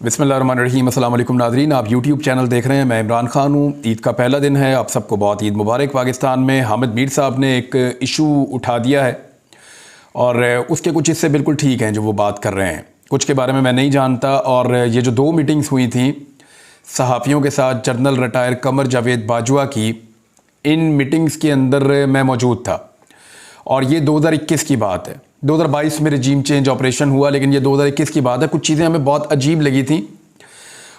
बिस्मिल्लाहिर्रहमानिर्रहीम। अस्सलाम वालेकुम नाज़रीन, आप यूट्यूब चैनल देख रहे हैं। मैं इमरान खान हूँ। ईद का पहला दिन है, आप सबको बहुत ईद मुबारक। पाकिस्तान में हामिद मीर साहब ने एक इशू उठा दिया है और उसके कुछ हिस्से बिल्कुल ठीक हैं जो वो बात कर रहे हैं, कुछ के बारे में मैं नहीं जानता। और ये जो 2 मीटिंग्स हुई थी सहाफ़ियों के साथ जनरल रिटायर कमर जावेद बाजवा की, इन मीटिंग्स के अंदर मैं मौजूद था और ये 2021 की बात है। 2022 में रजीम चेंज ऑपरेशन हुआ, लेकिन ये 2021 की बात है। कुछ चीज़ें हमें बहुत अजीब लगी थी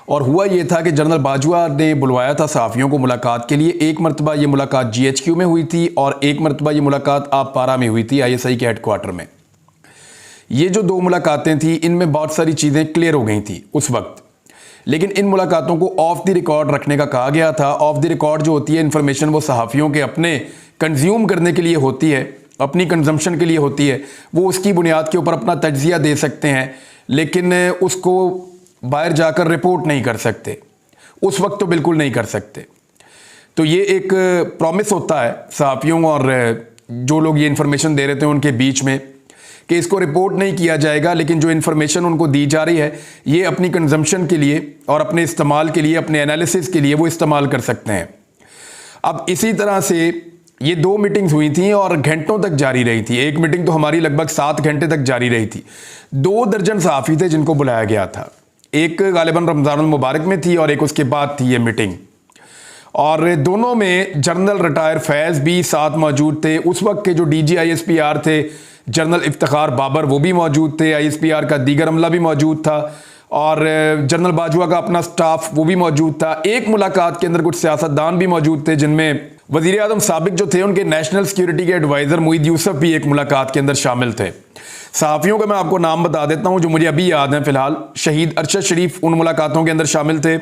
और हुआ ये था कि जनरल बाजवा ने बुलवाया था सहाफ़ियों को मुलाकात के लिए। एक मरतबा ये मुलाकात GHQ में हुई थी और एक मरतबा ये मुलाकात आप पारा में हुई थी, ISI के हेडक्वार्टर में। ये जो 2 मुलाकातें थी, इनमें बहुत सारी चीज़ें क्लियर हो गई थी उस वक्त, लेकिन इन मुलाकातों को ऑफ द रिकॉर्ड रखने का कहा गया था। ऑफ द रिकॉर्ड जो होती है इन्फॉर्मेशन, वो सहाफ़ियों के अपने कंज्यूम करने के लिए होती है, अपनी कंजम्पशन के लिए होती है। वो उसकी बुनियाद के ऊपर अपना तज्ज़िया दे सकते हैं, लेकिन उसको बाहर जाकर रिपोर्ट नहीं कर सकते। उस वक्त तो बिल्कुल नहीं कर सकते। तो ये एक प्रॉमिस होता है सहाफ़ियों और जो लोग ये इन्फॉर्मेशन दे रहे थे उनके बीच में कि इसको रिपोर्ट नहीं किया जाएगा, लेकिन जो इन्फॉर्मेशन उनको दी जा रही है ये अपनी कंजम्पशन के लिए और अपने इस्तेमाल के लिए, अपने एनालिसिस के लिए वो इस्तेमाल कर सकते हैं। अब इसी तरह से ये 2 मीटिंग्स हुई थी और घंटों तक जारी रही थी। एक मीटिंग तो हमारी लगभग 7 घंटे तक जारी रही थी। 2 दर्जन सहाफ़ी थे जिनको बुलाया गया था। एक गालिबन रमज़ानुल मुबारक में थी और एक उसके बाद थी ये मीटिंग, और दोनों में जनरल रिटायर फैज़ भी साथ मौजूद थे। उस वक्त के जो DG ISPR थे जनरल इफ्तिखार बाबर, वो भी मौजूद थे। ISPR का दीगर अमला भी मौजूद था और जनरल बाजवा का अपना स्टाफ वो भी मौजूद था। एक मुलाकात के अंदर कुछ सियासतदान भी मौजूद थे, जिनमें वज़ीर आज़म साबिक जो थे उनके नेशनल सिक्योरिटी के एडवाइज़र मुईद यूसुफ भी एक मुलाकात के अंदर शामिल थे। सहाफ़ियों का मैं आपको नाम बता देता हूँ जो मुझे अभी याद है फ़िलहाल। शहीद अरशद शरीफ उन मुलाकातों के अंदर शामिल थे,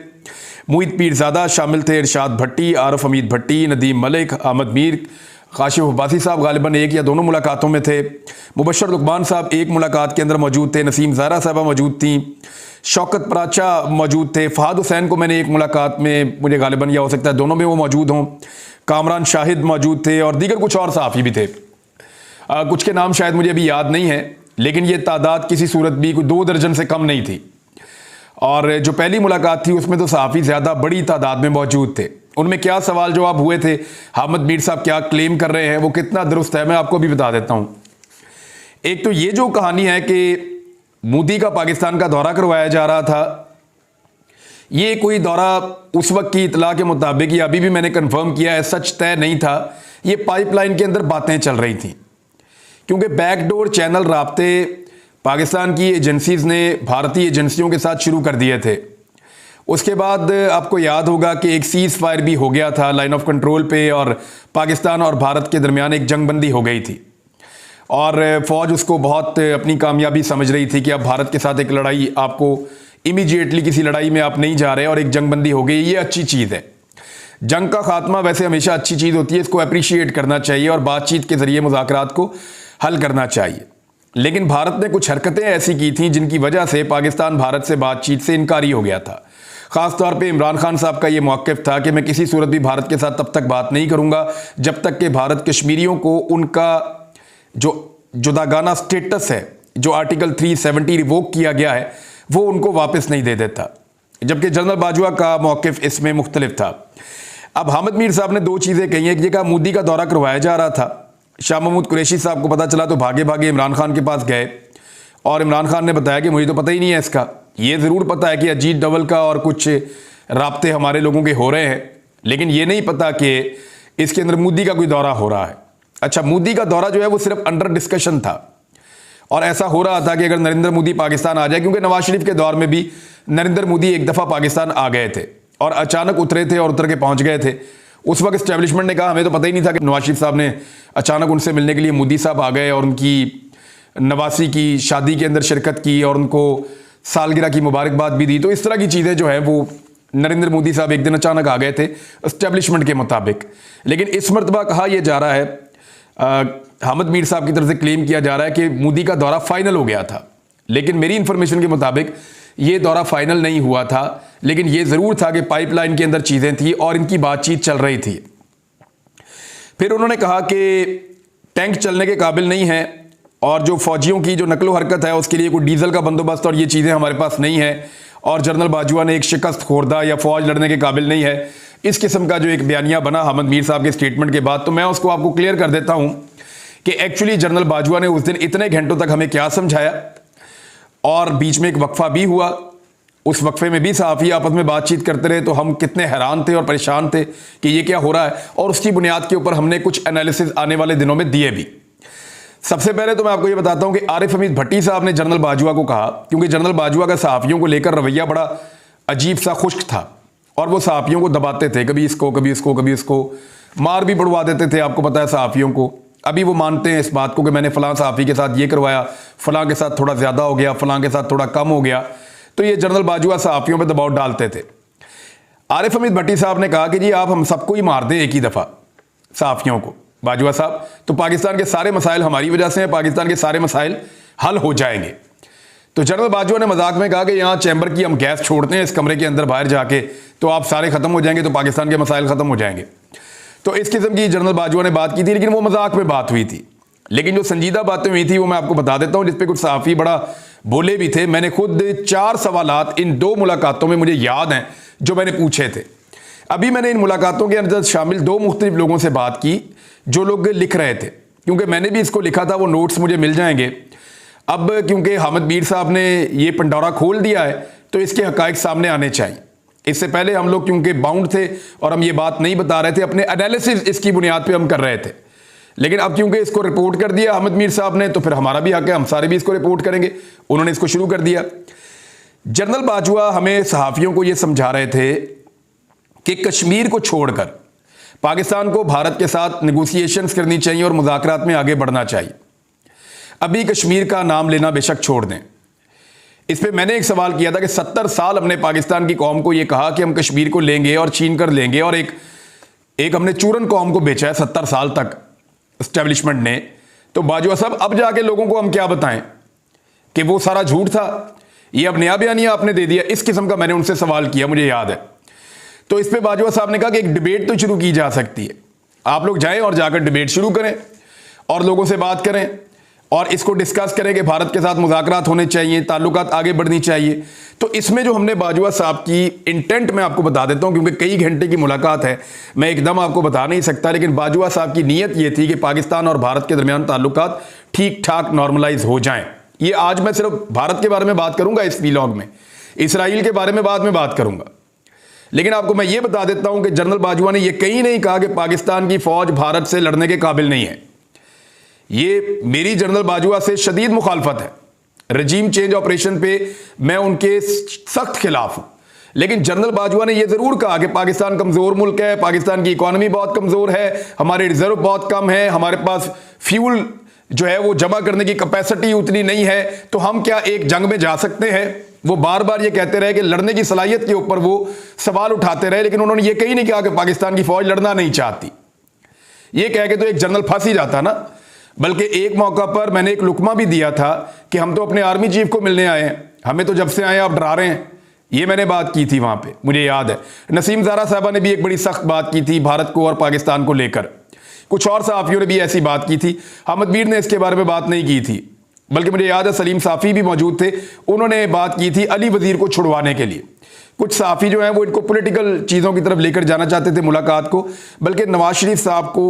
मुईद पीरज़ादा शामिल थे, इरशाद भट्टी, आरफ हमीद भट्टी, नदीम मलिक, अहमद मीर, काशिफ अब्बासी साहब गालिबन एक या दोनों मुलाकातों में थे। मुबशर लुकमान साहब एक मुलाकात के अंदर मौजूद थे। नसीम ज़हरा साहबा मौजूद थी। शौकत पराचा मौजूद थे। फ़हाद हुसैन को मैंने एक मुलाकात में, मुझे गालिबन या हो सकता है दोनों में वो मौजूद हों। कामरान शाहिद मौजूद थे और दीगर कुछ और सहाफ़ी भी थे। कुछ के नाम शायद मुझे अभी याद नहीं है, लेकिन ये तादाद किसी सूरत भी 2 दर्जन से कम नहीं थी। और जो पहली मुलाकात थी उसमें तो सहाफ़ी ज़्यादा बड़ी तादाद में मौजूद थे। उनमें क्या सवाल जवाब हुए थे, हामिद मीर साहब क्या क्लेम कर रहे हैं, वो कितना दुरुस्त है, मैं आपको भी बता देता हूँ। एक तो ये जो कहानी है कि मोदी का पाकिस्तान का दौरा करवाया जा रहा था, ये कोई दौरा उस वक्त की इतला के मुताबिक, ये अभी भी मैंने कंफर्म किया है, सच तय नहीं था। ये पाइपलाइन के अंदर बातें चल रही थी, क्योंकि बैकडोर चैनल राब्ते पाकिस्तान की एजेंसीज़ ने भारतीय एजेंसियों के साथ शुरू कर दिए थे। उसके बाद आपको याद होगा कि एक सीज़ फायर भी हो गया था लाइन ऑफ कंट्रोल पे, और पाकिस्तान और भारत के दरमियान एक जंगबंदी हो गई थी और फ़ौज उसको बहुत अपनी कामयाबी समझ रही थी कि अब भारत के साथ एक लड़ाई, आपको इमीडिएटली किसी लड़ाई में आप नहीं जा रहे, और एक जंगबंदी हो गई। ये अच्छी चीज़ है। जंग का खात्मा वैसे हमेशा अच्छी चीज़ होती है, इसको अप्रिशिएट करना चाहिए और बातचीत के ज़रिए मुज़ाकरात को हल करना चाहिए। लेकिन भारत ने कुछ हरकतें ऐसी की थी जिनकी वजह से पाकिस्तान भारत से बातचीत से इनकारी हो गया था। ख़ास तौर पे इमरान खान साहब का ये मौक़िफ़ था कि मैं किसी सूरत भी भारत के साथ तब तक बात नहीं करूँगा जब तक कि भारत कश्मीरियों को उनका जो जुदागाना स्टेटस है, जो आर्टिकल 370 रिवोक किया गया है, वो उनको वापस नहीं दे देता। जबकि जनरल बाजवा का मौक़िफ़ इसमें मुख्तलिफ था। अब हामिद मीर साहब ने 2 चीज़ें कही हैं। एक जगह मोदी का दौरा करवाया जा रहा था, शाह महमूद कुरैशी साहब को पता चला तो भागे भागे इमरान खान के पास गए और इमरान खान ने बताया कि मुझे तो पता ही नहीं है इसका। ये ज़रूर पता है कि अजीत डबल का और कुछ राब्ते हमारे लोगों के हो रहे हैं, लेकिन ये नहीं पता कि इसके अंदर मोदी का कोई दौरा हो रहा है। अच्छा, मोदी का दौरा जो है वो सिर्फ अंडर डिस्कशन था और ऐसा हो रहा था कि अगर नरेंद्र मोदी पाकिस्तान आ जाए, क्योंकि नवाज शरीफ के दौर में भी नरेंद्र मोदी एक दफ़ा पाकिस्तान आ गए थे और अचानक उतरे थे और उतर के पहुंच गए थे। उस वक्त इस्टेब्लिशमेंट ने कहा हमें तो पता ही नहीं था कि नवाज शरीफ साहब ने अचानक उनसे मिलने के लिए मोदी साहब आ गए और उनकी नवासी की शादी के अंदर शिरकत की और उनको सालगिरह की मुबारकबाद भी दी। तो इस तरह की चीज़ें जो है वो नरेंद्र मोदी साहब एक दिन अचानक आ गए थे इस्टेब्लिशमेंट के मुताबिक। लेकिन इस मरतबा कहा यह जा रहा है, हामिद मीर साहब की तरफ से क्लेम किया जा रहा है कि मोदी का दौरा फाइनल हो गया था, लेकिन मेरी इंफॉर्मेशन के मुताबिक ये दौरा फाइनल नहीं हुआ था। लेकिन ये ज़रूर था कि पाइपलाइन के अंदर चीज़ें थी और इनकी बातचीत चल रही थी। फिर उन्होंने कहा कि टैंक चलने के काबिल नहीं है और जो फौजियों की जो नकलो हरकत है उसके लिए कोई डीजल का बंदोबस्त और ये चीज़ें हमारे पास नहीं है और जनरल बाजवा ने एक शिकस्त खोरदा या फौज लड़ने के काबिल नहीं है, इस किस्म का जो एक बयानिया बना हामिद मीर साहब के स्टेटमेंट के बाद, तो मैं उसको आपको क्लियर कर देता हूं कि एक्चुअली जनरल बाजवा ने उस दिन इतने घंटों तक हमें क्या समझाया, और बीच में एक वक्फा भी हुआ, उस वक्फे में भी सहाफ़ी आपस में बातचीत करते रहे, तो हम कितने हैरान थे और परेशान थे कि ये क्या हो रहा है, और उसकी बुनियाद के ऊपर हमने कुछ एनालिसिस आने वाले दिनों में दिए भी। सबसे पहले तो मैं आपको ये बताता हूं कि आरिफ हमीद भट्टी साहब ने जनरल बाजवा को कहा, क्योंकि जनरल बाजवा का सहाफ़ियों को लेकर रवैया बड़ा अजीब सा खुश्क था, और वो सहाफ़ियों को दबाते थे, कभी इसको कभी इसको कभी इसको, मार भी पड़वा देते थे, आपको पता है सहाफ़ियों को। अभी वो मानते हैं इस बात को कि मैंने फ़लाँ सहाफ़ी के साथ ये करवाया, फ़लाँ के साथ थोड़ा ज़्यादा हो गया, फ़लाँ के साथ थोड़ा कम हो गया, तो ये जनरल बाजवा सहाफ़ियों पर दबाव डालते थे। आरिफ हमीद भट्टी साहब ने कहा कि जी आप हम सबको ही मार दें एक ही दफ़ा, सहाफ़ियों को, बाजवा साहब, तो पाकिस्तान के सारे मसाइल हमारी वजह से हैं, पाकिस्तान के सारे मसाइल हल हो जाएंगे। तो जनरल बाजवा ने मजाक में कहा कि यहाँ चैम्बर की हम गैस छोड़ते हैं इस कमरे के अंदर बाहर जाके, तो आप सारे ख़त्म हो जाएंगे, तो पाकिस्तान के मसाइल ख़त्म हो जाएंगे। तो इस किस्म की जनरल बाजवा ने बात की थी, लेकिन वो मजाक में बात हुई थी। लेकिन जो संजीदा बातें हुई थी वो मैं आपको बता देता हूँ, जिसपे कुछ सहाफ़ी बड़ा बोले भी थे। मैंने खुद 4 सवालात इन 2 मुलाकातों में मुझे याद हैं जो मैंने पूछे थे। अभी मैंने इन मुलाकातों के अंदर शामिल 2 मुख्तलिफ लोगों से बात की जो लोग लिख रहे थे, क्योंकि मैंने भी इसको लिखा था, वो नोट्स मुझे मिल जाएंगे। अब क्योंकि हामिद मीर साहब ने ये पंडोरा खोल दिया है, तो इसके हकायक सामने आने चाहिए। इससे पहले हम लोग क्योंकि बाउंड थे और हम ये बात नहीं बता रहे थे, अपने एनालिसिस इसकी बुनियाद पे हम कर रहे थे, लेकिन अब क्योंकि इसको रिपोर्ट कर दिया हामिद मीर साहब ने, तो फिर हमारा भी हक है, हम सारे भी इसको रिपोर्ट करेंगे। उन्होंने इसको शुरू कर दिया। जनरल बाजवा हमें सहाफ़ियों को ये समझा रहे थे कि कश्मीर को छोड़कर पाकिस्तान को भारत के साथ नेगोशिएशंस करनी चाहिए और मुज़ाकरात में आगे बढ़ना चाहिए। अभी कश्मीर का नाम लेना बेशक छोड़ दें। इस पे मैंने एक सवाल किया था कि 70 साल हमने पाकिस्तान की कौम को ये कहा कि हम कश्मीर को लेंगे और छीन कर लेंगे, और एक हमने चूरन कौम को बेचा है 70 साल तक एस्टेब्लिशमेंट ने। तो बाजवा साहब अब जाके लोगों को हम क्या बताएं कि वो सारा झूठ था, ये अब नया बयानिया आपने दे दिया। इस किस्म का मैंने उनसे सवाल किया, मुझे याद है। तो इस पे बाजवा साहब ने कहा कि एक डिबेट तो शुरू की जा सकती है, आप लोग जाएं और जाकर डिबेट शुरू करें और लोगों से बात करें और इसको डिस्कस करें कि भारत के साथ मुज़ाकरात होने चाहिए, ताल्लुकात आगे बढ़नी चाहिए। तो इसमें जो हमने बाजवा साहब की इंटेंट मैं आपको बता देता हूं, क्योंकि कई घंटे की मुलाकात है, मैं एकदम आपको बता नहीं सकता, लेकिन बाजवा साहब की नीयत ये थी कि पाकिस्तान और भारत के दरमियान ताल्लुकात ठीक ठाक नॉर्मलाइज हो जाएं। ये आज मैं सिर्फ भारत के बारे में बात करूंगा इस व्लॉग में, इसराइल के बारे में बाद में बात करूंगा। लेकिन आपको मैं ये बता देता हूं कि जनरल बाजवा ने यह कहीं नहीं कहा कि पाकिस्तान की फौज भारत से लड़ने के काबिल नहीं है। ये मेरी जनरल बाजवा से शदीद मुखालफत है। रजीम चेंज ऑपरेशन पे मैं उनके सख्त खिलाफ हूं, लेकिन जनरल बाजवा ने यह जरूर कहा कि पाकिस्तान कमजोर मुल्क है, पाकिस्तान की इकॉनमी बहुत कमजोर है, हमारे रिजर्व बहुत कम है, हमारे पास फ्यूल जो है वो जमा करने की कैपेसिटी उतनी नहीं है, तो हम क्या एक जंग में जा सकते हैं। वो बार बार ये कहते रहे कि लड़ने की सलाहियत के ऊपर वो सवाल उठाते रहे, लेकिन उन्होंने ये कहीं नहीं कहा कि पाकिस्तान की फौज लड़ना नहीं चाहती। ये कह के तो एक जनरल फंस ही जाता ना। बल्कि एक मौका पर मैंने एक लुकमा भी दिया था कि हम तो अपने आर्मी चीफ को मिलने आए हैं, हमें तो जब से आए आप डरा रहे हैं। ये मैंने बात की थी वहां पे, मुझे याद है। नसीम ज़ारा साहबा ने भी एक बड़ी सख्त बात की थी भारत को और पाकिस्तान को लेकर। कुछ और सहाफ़ियों ने भी ऐसी बात की थी। हामिद मीर ने इसके बारे में बात नहीं की थी, बल्कि मुझे याद है सलीम साफ़ी भी मौजूद थे, उन्होंने बात की थी अली वज़ीर को छुड़वाने के लिए। कुछ सहाफ़ी जो हैं वो इनको पॉलिटिकल चीज़ों की तरफ लेकर जाना चाहते थे मुलाकात को। बल्कि नवाज शरीफ साहब को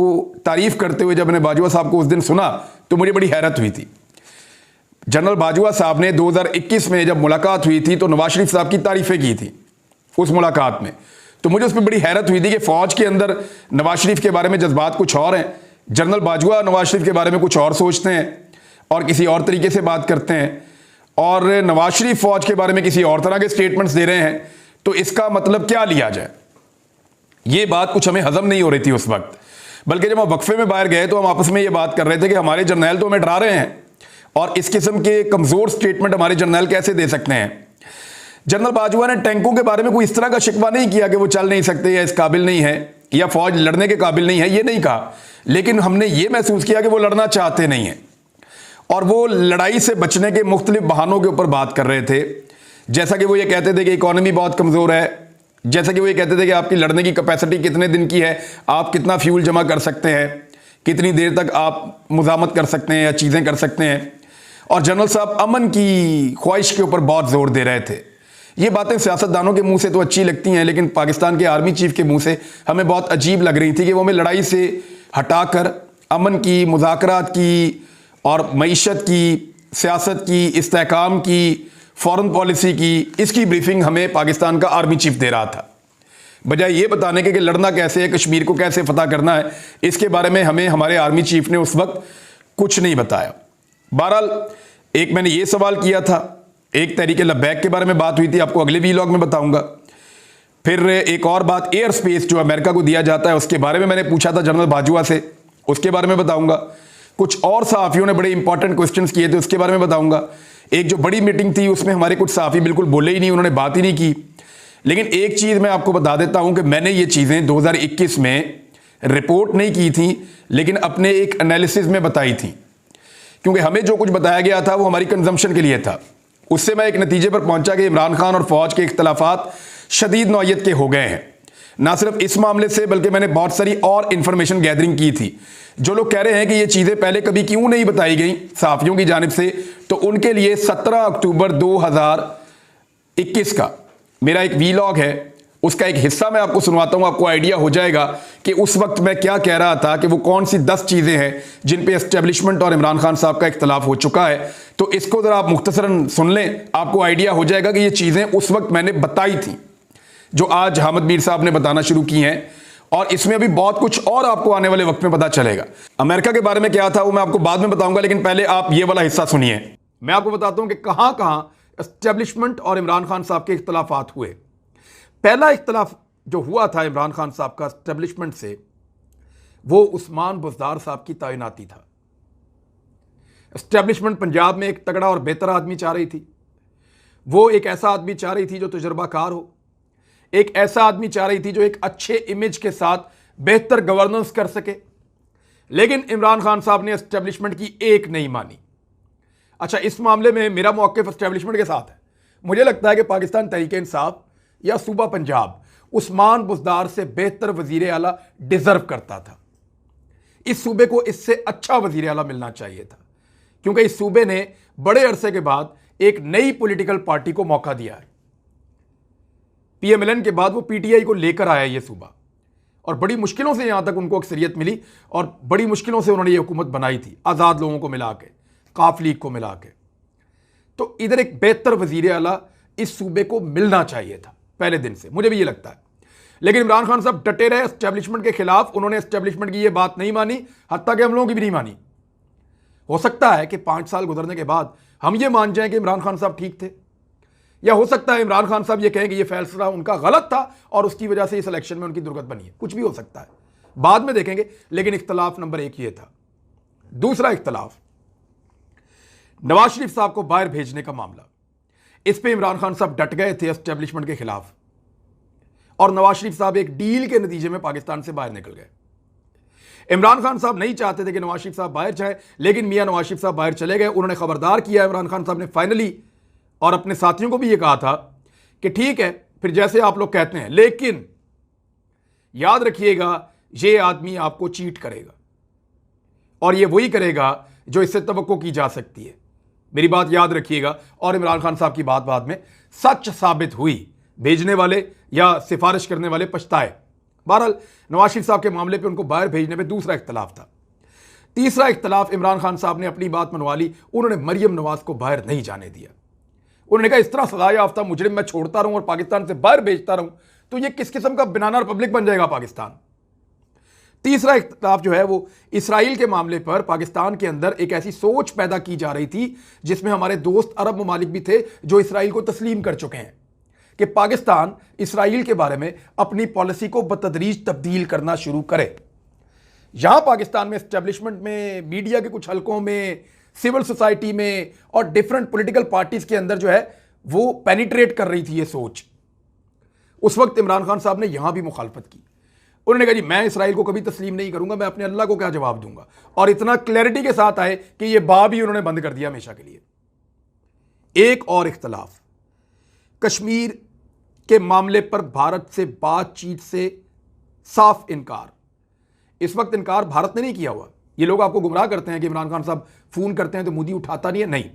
तारीफ़ करते हुए जब मैंने बाजवा साहब को उस दिन सुना तो मुझे बड़ी हैरत हुई थी। जनरल बाजवा साहब ने 2021 में जब मुलाकात हुई थी तो नवाज शरीफ साहब की तारीफ़ें की थी उस मुलाकात में। तो मुझे उस पर बड़ी हैरत हुई थी कि फ़ौज के अंदर नवाज शरीफ के बारे में जज्बात कुछ और हैं, जनरल बाजवा नवाज शरीफ के बारे में कुछ और सोचते हैं और किसी और तरीके से बात करते हैं, और नवाज शरीफ फ़ौज के बारे में किसी और तरह के स्टेटमेंट्स दे रहे हैं। तो इसका मतलब क्या लिया जाए, ये बात कुछ हमें हजम नहीं हो रही थी उस वक्त। बल्कि जब हम वक्फे में बाहर गए तो हम आपस में ये बात कर रहे थे कि हमारे जर्नैल तो हमें डरा रहे हैं, और इस किस्म के कमज़ोर स्टेटमेंट हमारे जर्नैल कैसे दे सकते हैं। जनरल बाजवा ने टैंकों के बारे में कोई इस तरह का शिकवा नहीं किया कि वो चल नहीं सकते या इस काबिल नहीं है या फौज लड़ने के काबिल नहीं है, ये नहीं कहा। लेकिन हमने ये महसूस किया कि वो लड़ना चाहते नहीं हैं और वो लड़ाई से बचने के मुख्तलिफ बहानों के ऊपर बात कर रहे थे। जैसा कि वो ये कहते थे कि इकॉनमी बहुत कमज़ोर है, जैसा कि वो ये कहते थे कि आपकी लड़ने की कैपेसिटी कितने दिन की है, आप कितना फ्यूल जमा कर सकते हैं, कितनी देर तक आप मुज़ामत कर सकते हैं या चीज़ें कर सकते हैं। और जनरल साहब अमन की ख्वाहिश के ऊपर बहुत ज़ोर दे रहे थे ये बातें सियासतदानों के मुंह से तो अच्छी लगती हैं, लेकिन पाकिस्तान के आर्मी चीफ के मुंह से हमें बहुत अजीब लग रही थी कि वो हमें लड़ाई से हटाकर अमन की, मुज़ाकरात की और मईशत की, सियासत की, इस्तेहकाम की, फॉरेन पॉलिसी की, इसकी ब्रीफिंग हमें पाकिस्तान का आर्मी चीफ दे रहा था। बजाय ये बताने के कि लड़ना कैसे है, कश्मीर को कैसे फतह करना है, इसके बारे में हमें हमारे आर्मी चीफ ने उस वक्त कुछ नहीं बताया। बहरहाल एक मैंने ये सवाल किया था, एक तहरीक लब्बैक के बारे में बात हुई थी, आपको अगले वीलॉग में बताऊंगा। फिर एक और बात, एयर स्पेस जो अमेरिका को दिया जाता है उसके बारे में मैंने पूछा था जनरल बाजवा से, उसके बारे में बताऊंगा। कुछ और सहाफ़ियों ने बड़े इंपॉर्टेंट क्वेश्चंस किए थे, उसके बारे में बताऊंगा। एक जो बड़ी मीटिंग थी उसमें हमारे कुछ सहाफ़ी बिल्कुल बोले ही नहीं, उन्होंने बात ही नहीं की। लेकिन एक चीज़ मैं आपको बता देता हूं कि मैंने ये चीज़ें 2021 में रिपोर्ट नहीं की थी, लेकिन अपने एक एनालिसिस में बताई थी, क्योंकि हमें जो कुछ बताया गया था वो हमारी कंजम्पशन के लिए था। उससे मैं एक नतीजे पर पहुंचा कि इमरान खान और फौज के इख्तलाफात शदीद नौयत के हो गए हैं। ना सिर्फ इस मामले से, बल्कि मैंने बहुत सारी और इंफॉर्मेशन गैदरिंग की थी। जो लोग कह रहे हैं कि ये चीज़ें पहले कभी क्यों नहीं बताई गई सहाफ़ियों की जानिब से, तो उनके लिए 17 अक्टूबर 2021 का मेरा एक वीलॉग है, उसका एक हिस्सा मैं आपको सुनवाता हूं। आपको आइडिया हो जाएगा कि उस वक्त मैं क्या कह रहा था, कि वो कौन सी 10 चीज़ें हैं जिन पे एस्टेब्लिशमेंट और इमरान खान साहब का इख्तलाफ हो चुका है। तो इसको ज़रा आप मुख्तसरन सुन लें, आपको आइडिया हो जाएगा कि ये चीज़ें उस वक्त मैंने बताई थी, जो आज हामिद मीर साहब ने बताना शुरू की हैं। और इसमें अभी बहुत कुछ और आपको आने वाले वक्त में पता चलेगा। अमेरिका के बारे में क्या था वो मैं आपको बाद में बताऊंगा, लेकिन पहले आप ये वाला हिस्सा सुनिए। मैं आपको बताता हूं कि कहां कहां एस्टेब्लिशमेंट और इमरान खान साहब के इख्तलाफात हुए। पहला इख्तलाफ जो हुआ था इमरान खान साहब का एस्टेब्लिशमेंट से, वो उस्मान बुज़दार साहब की तैनाती था। एस्टेब्लिशमेंट पंजाब में एक तगड़ा और बेहतर आदमी चाह रही थी। वो एक ऐसा आदमी चाह रही थी जो तजुर्बाकार हो, एक ऐसा आदमी चाह रही थी जो एक अच्छे इमेज के साथ बेहतर गवर्नेंस कर सके। लेकिन इमरान खान साहब ने एस्टेब्लिशमेंट की एक नहीं मानी। अच्छा, इस मामले में मेरा मौक़िफ़ एस्टेब्लिशमेंट के साथ है। मुझे लगता है कि पाकिस्तान तहरीक-ए-इंसाफ या सूबा पंजाब उस्मान बुज़दार से बेहतर वज़ीर आला डिज़र्व करता था। इस सूबे को इससे अच्छा वज़ीर आला मिलना चाहिए था, क्योंकि इस सूबे ने बड़े अरसे के बाद एक नई पॉलिटिकल पार्टी को मौका दिया है। PMLN के बाद वो PTI को लेकर आया ये सूबा, और बड़ी मुश्किलों से यहां तक उनको अक्सरियत मिली, और बड़ी मुश्किलों से उन्होंने ये हुकूमत बनाई थी, आज़ाद लोगों को मिला के, काफ लीग को मिला के। तो इधर एक बेहतर वज़ीर आला इस सूबे को मिलना चाहिए था पहले दिन से, मुझे भी ये लगता है। लेकिन इमरान खान साहब डटे रहे एस्टेब्लिशमेंट के खिलाफ। उन्होंने एस्टेब्लिशमेंट की ये बात नहीं मानी, हत्ता कि हम लोगों की भी नहीं मानी। हो सकता है कि 5 साल गुजरने के बाद हम ये मान जाएं कि इमरान खान साहब ठीक थे, या हो सकता है इमरान खान साहब ये कहें कि ये फैसला उनका गलत था और उसकी वजह से इस इलेक्शन में उनकी दुर्गत बनी है। कुछ भी हो सकता है, बाद में देखेंगे। लेकिन इख्तलाफ नंबर 1 ये था। दूसरा इख्तलाफ, नवाज शरीफ साहब को बाहर भेजने का मामला। इस पे इमरान खान साहब डट गए थे एस्टेब्लिशमेंट के खिलाफ, और नवाज शरीफ साहब एक डील के नतीजे में पाकिस्तान से बाहर निकल गए। इमरान खान साहब नहीं चाहते थे कि नवाज शरीफ साहब बाहर जाए, लेकिन मियां नवाज शरीफ साहब बाहर चले गए। उन्होंने खबरदार किया इमरान खान साहब ने फाइनली, और अपने साथियों को भी यह कहा था कि ठीक है फिर जैसे आप लोग कहते हैं, लेकिन याद रखिएगा ये आदमी आपको चीट करेगा, और ये वही करेगा जो इससे तवक्को की जा सकती है। मेरी बात याद रखिएगा। और इमरान खान साहब की बात बाद में सच साबित हुई। भेजने वाले या सिफारिश करने वाले पछताए। बहरहाल नवाज शरीफ साहब के मामले पे उनको बाहर भेजने पे दूसरा इख्तलाफ था। तीसरा इख्तलाफ, इमरान खान साहब ने अपनी बात मनवा ली। उन्होंने मरियम नवाज को बाहर नहीं जाने दिया। उन्होंने कहा इस तरह सजा याफ्ता मुजरिम मैं छोड़ता रहूं और पाकिस्तान से बाहर भेजता रहूं तो ये किस किस्म का बनाना रिपब्लिक बन जाएगा पाकिस्तान। तीसरा इख्तलाफ जो है वो इसराइल के मामले पर पाकिस्तान के अंदर एक ऐसी सोच पैदा की जा रही थी जिसमें हमारे दोस्त अरब ममालिक भी थे जो इसराइल को तस्लीम कर चुके हैं कि पाकिस्तान इसराइल के बारे में अपनी पॉलिसी को बतदरीज तब्दील करना शुरू करे। यहां पाकिस्तान में एस्टेब्लिशमेंट में, मीडिया के कुछ हलकों में, सिविल सोसाइटी में और डिफरेंट पॉलिटिकल पार्टीज के अंदर जो है वो पेनिट्रेट कर रही थी ये सोच। उस वक्त इमरान खान साहब ने यहां भी मुखालफत की। उन्होंने कहा जी मैं इसराइल को कभी तस्लीम नहीं करूंगा, मैं अपने अल्लाह को क्या जवाब दूंगा। और इतना क्लैरिटी के साथ आए कि ये बाब ही उन्होंने बंद कर दिया हमेशा के लिए। एक और इख्तलाफ, कश्मीर के मामले पर भारत से बातचीत से साफ इनकार। इस वक्त इनकार भारत ने नहीं किया हुआ। ये लोग आपको गुमराह करते हैं कि इमरान खान साहब फोन करते हैं तो मोदी उठाता नहीं है, नहीं।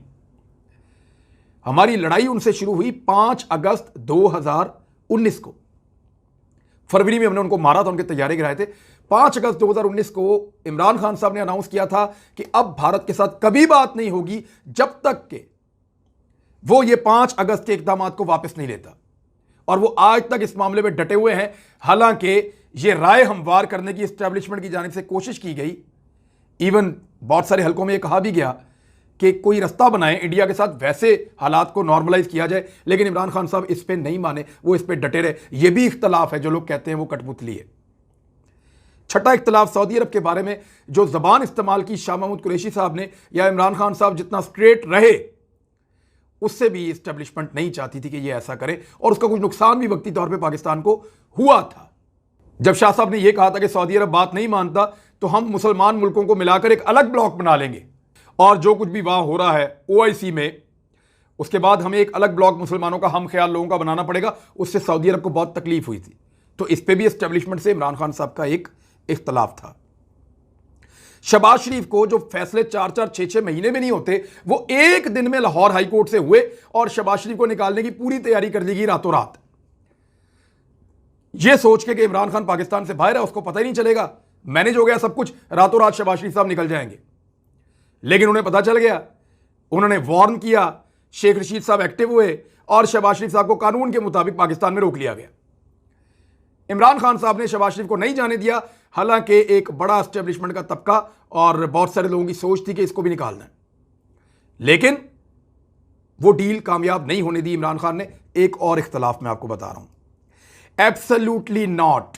हमारी लड़ाई उनसे शुरू हुई 5 अगस्त 2019 को। फरवरी में हमने उनको मारा था, उनके तैयारे गिराए थे। 5 अगस्त 2019 को इमरान खान साहब ने अनाउंस किया था कि अब भारत के साथ कभी बात नहीं होगी जब तक कि वो ये 5 अगस्त के इकदाम को वापस नहीं लेता। और वो आज तक इस मामले में डटे हुए हैं। हालांकि ये राय हमवार करने की एस्टेब्लिशमेंट की जानिब से कोशिश की गई, इवन बहुत सारे हलकों में ये कहा भी गया कि कोई रास्ता बनाए इंडिया के साथ, वैसे हालात को नॉर्मलाइज किया जाए, लेकिन इमरान खान साहब इस पे नहीं माने, वो इस पे डटे रहे। ये भी इख्तलाफ है, जो लोग कहते हैं वो कठपुतली है। छठा इख्तलाफ सऊदी अरब के बारे में, जो जबान इस्तेमाल की शाह महमूद कुरैशी साहब ने, या इमरान खान साहब जितना स्ट्रेट रहे उससे भी इस्टेब्लिशमेंट नहीं चाहती थी कि ये ऐसा करे, और उसका कुछ नुकसान भी वक्ती तौर पे पाकिस्तान को हुआ था। जब शाह साहब ने यह कहा था कि सऊदी अरब बात नहीं मानता तो हम मुसलमान मुल्कों को मिलाकर एक अलग ब्लॉक बना लेंगे, और जो कुछ भी वहां हो रहा है OIC में, उसके बाद हमें एक अलग ब्लॉक मुसलमानों का हम ख्याल लोगों का बनाना पड़ेगा, उससे सऊदी अरब को बहुत तकलीफ हुई थी। तो इस पर भी एस्टेब्लिशमेंट से इमरान खान साहब का एक इख्तलाफ था। शहबाज शरीफ को जो फैसले 4-4, 6-6 महीने में नहीं होते, वो एक दिन में लाहौर हाई कोर्ट से हुए, और शहबाज शरीफ को निकालने की पूरी तैयारी कर ली गई रातों रात। यह सोच के कि इमरान खान पाकिस्तान से बाहर है, उसको पता ही नहीं चलेगा, मैनेज हो गया सब कुछ, रातों रात शहबाज शरीफ साहब निकल जाएंगे। लेकिन उन्हें पता चल गया, उन्होंने वार्न किया, शेख रशीद साहब एक्टिव हुए, और शहबाज शरीफ साहब को कानून के मुताबिक पाकिस्तान में रोक लिया गया। इमरान खान साहब ने शहबाज शरीफ को नहीं जाने दिया, हालांकि एक बड़ा एस्टेब्लिशमेंट का तबका और बहुत सारे लोगों की सोच थी कि इसको भी निकालना है, लेकिन वो डील कामयाब नहीं होने दी इमरान खान ने। एक और इख्तलाफ मैं आपको बता रहा हूं, एब्सोल्युटली नॉट।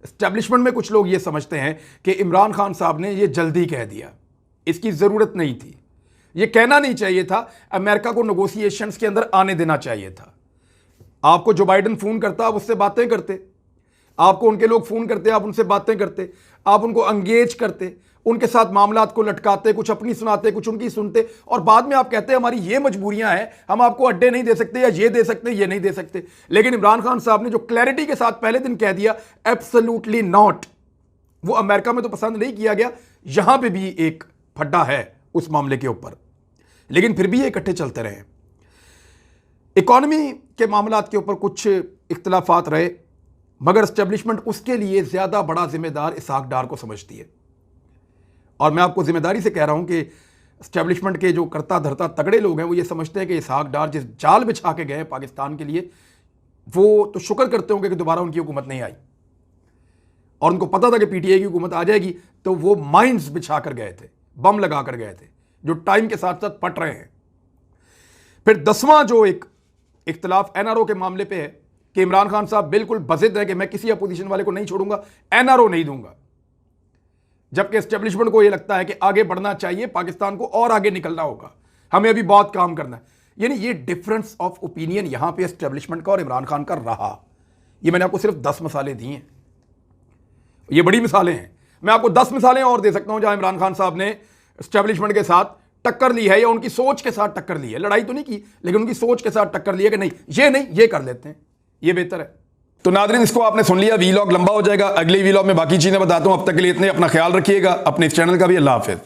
एस्टेब्लिशमेंट में कुछ लोग ये समझते हैं कि इमरान खान साहब ने ये जल्दी कह दिया, इसकी जरूरत नहीं थी, ये कहना नहीं चाहिए था, अमेरिका को नेगोशिएशंस के अंदर आने देना चाहिए था। आपको जो बाइडेन फोन करता, आप उससे बातें करते, आपको उनके लोग फोन करते, आप उनसे बातें करते, आप उनको एंगेज करते, उनके साथ मामलात को लटकाते, कुछ अपनी सुनाते, कुछ उनकी सुनते, और बाद में आप कहते हैं हमारी ये मजबूरियां हैं, हम आपको अड्डे नहीं दे सकते, या ये दे सकते, ये नहीं दे सकते। लेकिन इमरान खान साहब ने जो क्लैरिटी के साथ पहले दिन कह दिया, एब्सोल्युटली नॉट, वो अमेरिका में तो पसंद नहीं किया गया, यहां पर भी एक फड्डा है उस मामले के ऊपर, लेकिन फिर भी ये इकट्ठे चलते रहे। इकॉनमी के मामलात के ऊपर कुछ इख्तलाफात रहे, मगर एस्टेब्लिशमेंट उसके लिए ज्यादा बड़ा जिम्मेदार इसहाक डार को समझती है। और मैं आपको जिम्मेदारी से कह रहा हूं कि एस्टेब्लिशमेंट के जो करता धरता तगड़े लोग हैं, वो ये समझते हैं कि इसहाक डार जिस जाल बिछा के गए पाकिस्तान के लिए, वो तो शुक्र करते होंगे कि दोबारा उनकी हुकूमत नहीं आई, और उनको पता था कि PTI की हुकूमत आ जाएगी, तो वो माइंस बिछा कर गए थे, बम लगा कर गए थे, जो टाइम के साथ साथ पट रहे हैं। फिर 10वां जो एक इख्तलाफ NRO के मामले पे है कि इमरान खान साहब बिल्कुल बज़िद है कि मैं किसी अपोजिशन वाले को नहीं छोड़ूंगा, NRO नहीं दूंगा, जबकि एस्टेब्लिशमेंट को यह लगता है कि आगे बढ़ना चाहिए, पाकिस्तान को और आगे निकलना होगा, हमें अभी बहुत काम करना है। यानी ये डिफरेंस ऑफ ओपिनियन यहां पे एस्टेब्लिशमेंट का और इमरान खान का रहा। ये मैंने आपको सिर्फ 10 मिसालें दी हैं, ये बड़ी मिसालें हैं, मैं आपको 10 मिसालें और दे सकता हूं जहां इमरान खान साहब ने एस्टेब्लिशमेंट के साथ टक्कर ली है, या उनकी सोच के साथ टक्कर ली है। लड़ाई तो नहीं की, लेकिन उनकी सोच के साथ टक्कर ली है कि नहीं ये कर लेते हैं, ये बेहतर है। तो नादरीन, इसको आपने सुन लिया, वीलॉग लंबा हो जाएगा, अगले वीलॉग में बाकी चीजें बताता हूं। अब तक के लिए इतने, अपना ख्याल रखिएगा, अपने इस चैनल का भी। अल्लाह हाफिज।